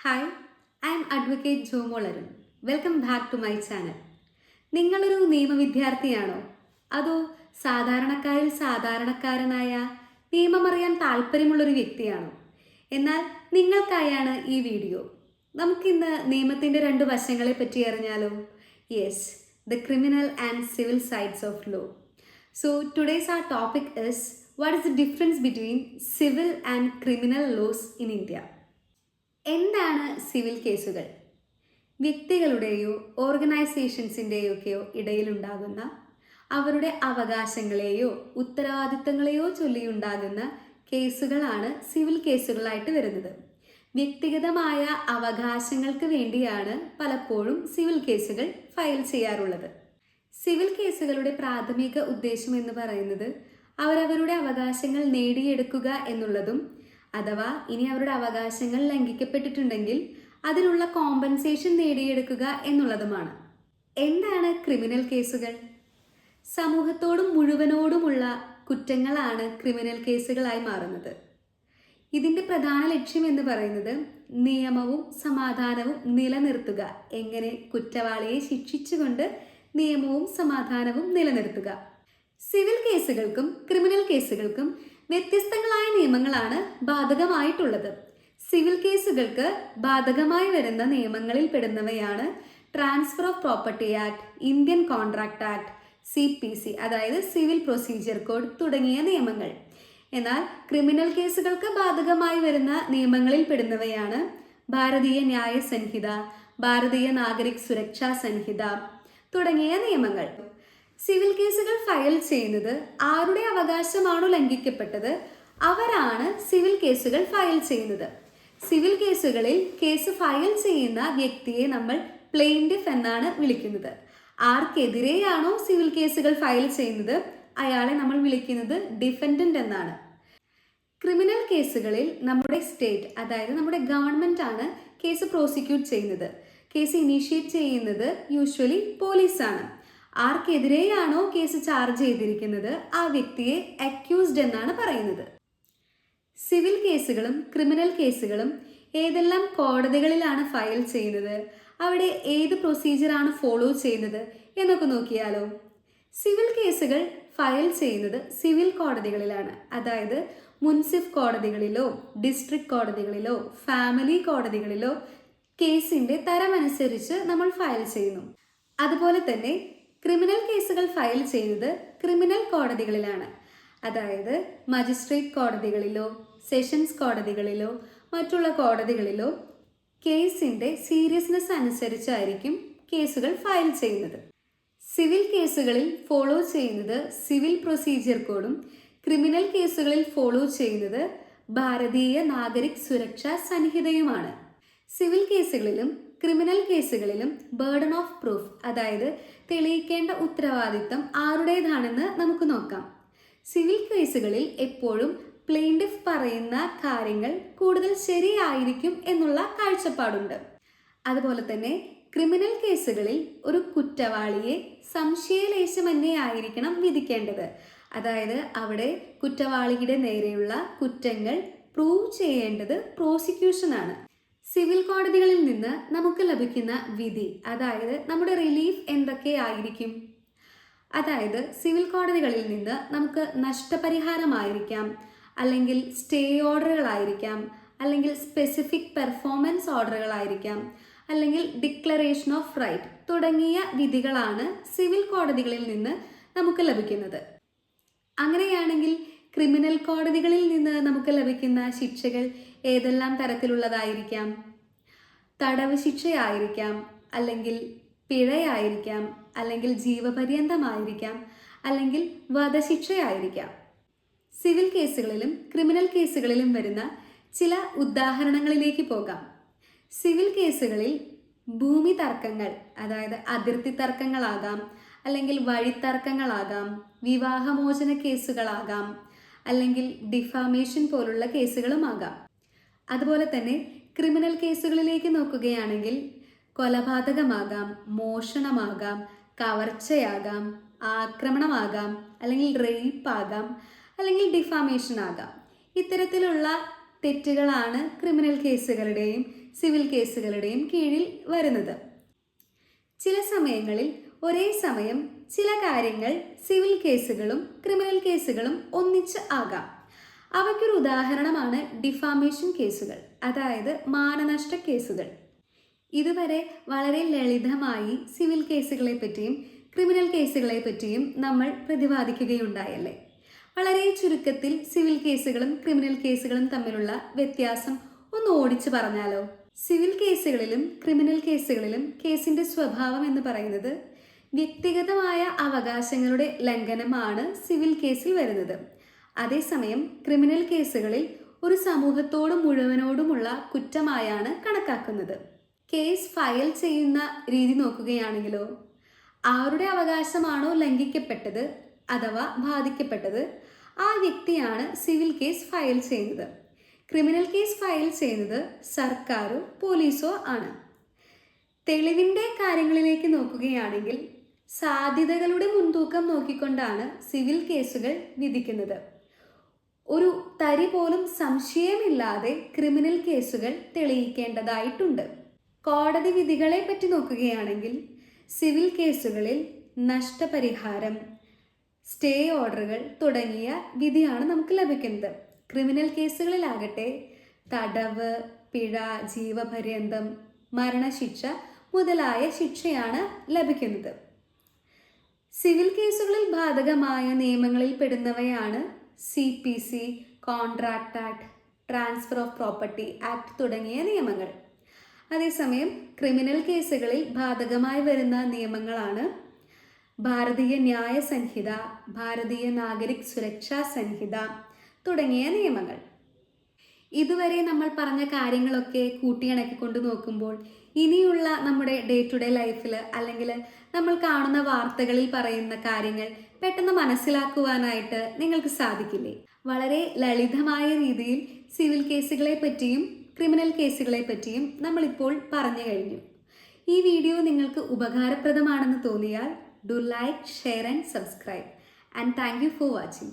Hi, I'm advocate Jomol Arun. Welcome back to my channel. നിങ്ങളൊരു നിയമവിദ്യാർത്ഥിയാണോ? അതോ സാധാരണക്കാരിൽ സാധാരണക്കാരനായ നിയമമറിയാൻ താല്പര്യമുള്ളൊരു വ്യക്തിയാണോ? എന്നാൽ നിങ്ങൾക്കായാണ് ഈ വീഡിയോ. നമുക്കിന്ന് നിയമത്തിൻ്റെ രണ്ട് വശങ്ങളെ പറ്റി അറിഞ്ഞാലോ? Yes, the criminal and civil sides of law. So today's our topic is what is the difference between civil and criminal laws in India? എന്താണ് സിവിൽ കേസുകൾ? വ്യക്തികളുടെയോ ഓർഗനൈസേഷൻസിൻ്റെയൊക്കെയോ ഇടയിലുണ്ടാകുന്ന അവരുടെ അവകാശങ്ങളെയോ ഉത്തരവാദിത്തങ്ങളെയോ ചൊല്ലിയുണ്ടാകുന്ന കേസുകളാണ് സിവിൽ കേസുകളായിട്ട് വരുന്നത്. വ്യക്തിഗതമായ അവകാശങ്ങൾക്ക് വേണ്ടിയാണ് പലപ്പോഴും സിവിൽ കേസുകൾ ഫയൽ ചെയ്യാറുള്ളത്. സിവിൽ കേസുകളുടെ പ്രാഥമിക ഉദ്ദേശം എന്ന് പറയുന്നത് അവരവരുടെ അവകാശങ്ങൾ നേടിയെടുക്കുക എന്നുള്ളതും അഥവാ ഇനി അവരുടെ അവകാശങ്ങൾ ലംഘിക്കപ്പെട്ടിട്ടുണ്ടെങ്കിൽ അതിനുള്ള കോമ്പൻസേഷൻ നേടിയെടുക്കുക എന്നുള്ളതുമാണ്. എന്താണ് ക്രിമിനൽ കേസുകൾ? സമൂഹത്തോടും മുഴുവനോടുമുള്ള കുറ്റങ്ങളാണ് ക്രിമിനൽ കേസുകളായി മാറുന്നത്. ഇതിൻ്റെ പ്രധാന ലക്ഷ്യം എന്ന് പറയുന്നത് നിയമവും സമാധാനവും നിലനിർത്തുക. എങ്ങനെ കുറ്റവാളിയെ ശിക്ഷിച്ചുകൊണ്ട് നിയമവും സമാധാനവും നിലനിർത്തുക. സിവിൽ കേസുകൾക്കും ക്രിമിനൽ കേസുകൾക്കും വ്യത്യസ്തങ്ങളായ നിയമങ്ങളാണ് ബാധകമായിട്ടുള്ളത്. സിവിൽ കേസുകൾക്ക് ബാധകമായി വരുന്ന നിയമങ്ങളിൽ പെടുന്നവയാണ് transfer of property act, Indian contract act, CPC അതായത് സിവിൽ പ്രൊസീജിയർ കോഡ് തുടങ്ങിയ നിയമങ്ങൾ. എന്നാൽ ക്രിമിനൽ കേസുകൾക്ക് ബാധകമായി വരുന്ന നിയമങ്ങളിൽ പെടുന്നവയാണ് ഭാരതീയ ന്യായ സംഹിത, ഭാരതീയ നാഗരിക് സുരക്ഷാ സംഹിത തുടങ്ങിയ നിയമങ്ങൾ. സിവിൽ കേസുകൾ ഫയൽ ചെയ്യുന്നത് ആരുടെ അവകാശമാണോ ലംഘിക്കപ്പെട്ടത് അവരാണ് സിവിൽ കേസുകൾ ഫയൽ ചെയ്യുന്നത്. സിവിൽ കേസുകളിൽ കേസ് ഫയൽ ചെയ്യുന്ന വ്യക്തിയെ നമ്മൾ പ്ലെയിൻറ്റിഫ് എന്നാണ് വിളിക്കുന്നത്. ആർക്കെതിരെയാണോ സിവിൽ കേസുകൾ ഫയൽ ചെയ്യുന്നത് അയാളെ നമ്മൾ വിളിക്കുന്നത് ഡിഫൻഡന്റ് എന്നാണ്. ക്രിമിനൽ കേസുകളിൽ നമ്മുടെ സ്റ്റേറ്റ് അതായത് നമ്മുടെ ഗവൺമെന്റ് ആണ് കേസ് പ്രോസിക്യൂട്ട് ചെയ്യുന്നത്. കേസ് ഇനീഷ്യേറ്റ് ചെയ്യുന്നത് യൂഷ്വലി പോലീസാണ്. ആർക്കെതിരെയാണോ കേസ് ചാർജ് ചെയ്തിരിക്കുന്നത് ആ വ്യക്തിയെ അക്യൂസ്ഡ് എന്നാണ് പറയുന്നത്. സിവിൽ കേസുകളും ക്രിമിനൽ കേസുകളും ഏതെല്ലാം കോടതികളിലാണ് ഫയൽ ചെയ്യുന്നത്, അവിടെ ഏത് പ്രൊസീജിയറാണ് ഫോളോ ചെയ്യുന്നത് എന്നൊക്കെ നോക്കിയാലോ. സിവിൽ കേസുകൾ ഫയൽ ചെയ്യുന്നത് സിവിൽ കോടതികളിലാണ്. അതായത് മുൻസിഫ് കോടതികളിലോ ഡിസ്ട്രിക്ട് കോടതികളിലോ ഫാമിലി കോടതികളിലോ കേസിൻ്റെ തരമനുസരിച്ച് നമ്മൾ ഫയൽ ചെയ്യുന്നു. അതുപോലെ തന്നെ ക്രിമിനൽ കേസുകൾ ഫയൽ ചെയ്യുന്നത് ക്രിമിനൽ കോടതികളിലാണ്. അതായത് മജിസ്ട്രേറ്റ് കോടതികളിലോ സെഷൻസ് കോടതികളിലോ മറ്റുള്ള കോടതികളിലോ കേസിൻ്റെ സീരിയസ്നെസ് അനുസരിച്ചായിരിക്കും കേസുകൾ ഫയൽ ചെയ്യുന്നത്. സിവിൽ കേസുകളിൽ ഫോളോ ചെയ്യുന്നത് സിവിൽ പ്രൊസീജിയർ കോഡും ക്രിമിനൽ കേസുകളിൽ ഫോളോ ചെയ്യുന്നത് ഭാരതീയ നാഗരിക് സുരക്ഷാ സംഹിതയുമാണ്. സിവിൽ കേസുകളിലും ക്രിമിനൽ കേസുകളിലും ബേർഡൻ ഓഫ് പ്രൂഫ് അതായത് തെളിയിക്കേണ്ട ഉത്തരവാദിത്തം ആരുടേതാണെന്ന് നമുക്ക് നോക്കാം. സിവിൽ കേസുകളിൽ എപ്പോഴും പ്ലെയിൻറ്റിഫ് പറയുന്ന കാര്യങ്ങൾ കൂടുതൽ ശരിയായിരിക്കും എന്നുള്ള കാഴ്ചപ്പാടുണ്ട്. അതുപോലെ തന്നെ ക്രിമിനൽ കേസുകളിൽ ഒരു കുറ്റവാളിയെ സംശയലേശമന്യേ ആയിരിക്കണം വിധിക്കേണ്ടത്. അതായത് അവിടെ കുറ്റവാളിയുടെ നേരെയുള്ള കുറ്റങ്ങൾ പ്രൂവ് ചെയ്യേണ്ടത് പ്രോസിക്യൂഷനാണ്. സിവിൽ കോടതികളിൽ നിന്ന് നമുക്ക് ലഭിക്കുന്ന വിധി അതായത് നമ്മുടെ റിലീഫ് എന്തൊക്കെയായിരിക്കും? അതായത് സിവിൽ കോടതികളിൽ നിന്ന് നമുക്ക് നഷ്ടപരിഹാരമായിരിക്കാം, അല്ലെങ്കിൽ സ്റ്റേ ഓർഡറുകളായിരിക്കാം, അല്ലെങ്കിൽ സ്പെസിഫിക് പെർഫോമൻസ് ഓർഡറുകളായിരിക്കാം, അല്ലെങ്കിൽ ഡിക്ലറേഷൻ ഓഫ് റൈറ്റ് തുടങ്ങിയ വിധികളാണ് സിവിൽ കോടതികളിൽ നിന്ന് നമുക്ക് ലഭിക്കുന്നത്. അങ്ങനെയാണെങ്കിൽ ക്രിമിനൽ കോടതികളിൽ നിന്ന് നമുക്ക് ലഭിക്കുന്ന ശിക്ഷകൾ ഏതെല്ലാം തരത്തിലുള്ളതായിരിക്കാം? തടവ് ശിക്ഷയായിരിക്കാം, അല്ലെങ്കിൽ പിഴയായിരിക്കാം, അല്ലെങ്കിൽ ജീവപര്യന്തമായിരിക്കാം, അല്ലെങ്കിൽ വധശിക്ഷയായിരിക്കാം. സിവിൽ കേസുകളിലും ക്രിമിനൽ കേസുകളിലും വരുന്ന ചില ഉദാഹരണങ്ങളിലേക്ക് പോകാം. സിവിൽ കേസുകളിൽ ഭൂമി തർക്കങ്ങൾ അതായത് അതിർത്തി തർക്കങ്ങളാകാം, അല്ലെങ്കിൽ വഴിത്തർക്കങ്ങളാകാം, വിവാഹമോചന കേസുകളാകാം, അല്ലെങ്കിൽ ഡിഫാമേഷൻ പോലുള്ള കേസുകളുമാകാം. അതുപോലെ തന്നെ ക്രിമിനൽ കേസുകളിലേക്ക് നോക്കുകയാണെങ്കിൽ കൊലപാതകമാകാം, മോഷണമാകാം, കവർച്ചയാകാം, ആക്രമണമാകാം, അല്ലെങ്കിൽ റേപ്പ് ആകാം, അല്ലെങ്കിൽ ഡിഫാമേഷൻ ആകാം. ഇത്തരത്തിലുള്ള തെറ്റുകളാണ് ക്രിമിനൽ കേസുകളുടെയും സിവിൽ കേസുകളുടെയും കീഴിൽ വരുന്നത്. ചില സമയങ്ങളിൽ ഒരേ സമയം ചില കാര്യങ്ങൾ സിവിൽ കേസുകളും ക്രിമിനൽ കേസുകളും ഒന്നിച്ച് ആകാം. അവയ്ക്കൊരു ഉദാഹരണമാണ് ഡിഫാമേഷൻ കേസുകൾ, അതായത് മാനനഷ്ട കേസുകൾ. ഇതുവരെ വളരെ ലളിതമായി സിവിൽ കേസുകളെ പറ്റിയും ക്രിമിനൽ കേസുകളെ പറ്റിയും നമ്മൾ പ്രതിപാദിക്കുകയുണ്ടായല്ലേ. വളരെ ചുരുക്കത്തിൽ സിവിൽ കേസുകളും ക്രിമിനൽ കേസുകളും തമ്മിലുള്ള വ്യത്യാസം ഒന്ന് ഓടിച്ചു പറഞ്ഞാലോ? സിവിൽ കേസുകളിലും ക്രിമിനൽ കേസുകളിലും കേസിന്റെ സ്വഭാവം എന്ന് പറയുന്നത് വ്യക്തിഗതമായ അവകാശങ്ങളുടെ ലംഘനമാണ് സിവിൽ കേസിൽ വരുന്നത്. അതേസമയം ക്രിമിനൽ കേസുകളിൽ ഒരു സമൂഹത്തോട് മുഴുവനോടുമുള്ള കുറ്റമായാണ് കണക്കാക്കുന്നത്. കേസ് ഫയൽ ചെയ്യുന്ന രീതി നോക്കുകയാണെങ്കിലോ, ആരുടെ അവകാശമാണോ ലംഘിക്കപ്പെട്ടത് അഥവാ ബാധിക്കപ്പെട്ടത് ആ വ്യക്തിയാണ് സിവിൽ കേസ് ഫയൽ ചെയ്യുന്നത്. ക്രിമിനൽ കേസ് ഫയൽ ചെയ്യുന്നത് സർക്കാരോ പോലീസോ ആണ്. തെളിവിൻ്റെ കാര്യങ്ങളിലേക്ക് നോക്കുകയാണെങ്കിൽ സാധ്യതകളുടെ മുൻതൂക്കം നോക്കിക്കൊണ്ടാണ് സിവിൽ കേസുകൾ വിധിക്കുന്നത്. ഒരു തരി പോലും സംശയമില്ലാതെ ക്രിമിനൽ കേസുകൾ തെളിയിക്കേണ്ടതായിട്ടുണ്ട്. കോടതി വിധികളെ പറ്റി നോക്കുകയാണെങ്കിൽ സിവിൽ കേസുകളിൽ നഷ്ടപരിഹാരം, സ്റ്റേ ഓർഡറുകൾ തുടങ്ങിയ വിധിയാണ് നമുക്ക് ലഭിക്കുന്നത്. ക്രിമിനൽ കേസുകളിലാകട്ടെ തടവ്, പിഴ, ജീവപര്യന്തം, മരണശിക്ഷ മുതലായ ശിക്ഷയാണ് ലഭിക്കുന്നത്. സിവിൽ കേസുകളിൽ ബാധകമായ നിയമങ്ങളിൽ പെടുന്നവയാണ് CPC, contract act, transfer of property act തുടങ്ങിയ നിയമങ്ങൾ. അതേസമയം ക്രിമിനൽ കേസുകളിൽ ബാധകമായി വരുന്ന നിയമങ്ങളാണ് ഭാരതീയ ന്യായ സംഹിത, ഭാരതീയ നാഗരിക് സുരക്ഷാ സംഹിത തുടങ്ങിയ നിയമങ്ങൾ. ഇതുവരെ നമ്മൾ പറഞ്ഞ കാര്യങ്ങളൊക്കെ കൂട്ടിയിണക്കിക്കൊണ്ട് നോക്കുമ്പോൾ ഇനിയുള്ള നമ്മുടെ ഡേ ടു ഡേ ലൈഫിൽ അല്ലെങ്കിൽ നമ്മൾ കാണുന്ന വാർത്തകളിൽ പറയുന്ന കാര്യങ്ങൾ പെട്ടെന്ന് മനസ്സിലാക്കുവാനായിട്ട് നിങ്ങൾക്ക് സാധിക്കില്ലേ? വളരെ ലളിതമായ രീതിയിൽ സിവിൽ കേസുകളെ പറ്റിയും ക്രിമിനൽ കേസുകളെ പറ്റിയും നമ്മളിപ്പോൾ പറഞ്ഞു കഴിഞ്ഞു. ഈ വീഡിയോ നിങ്ങൾക്ക് ഉപകാരപ്രദമാണെന്ന് തോന്നിയാൽ do like, share and subscribe. And thank you for watching.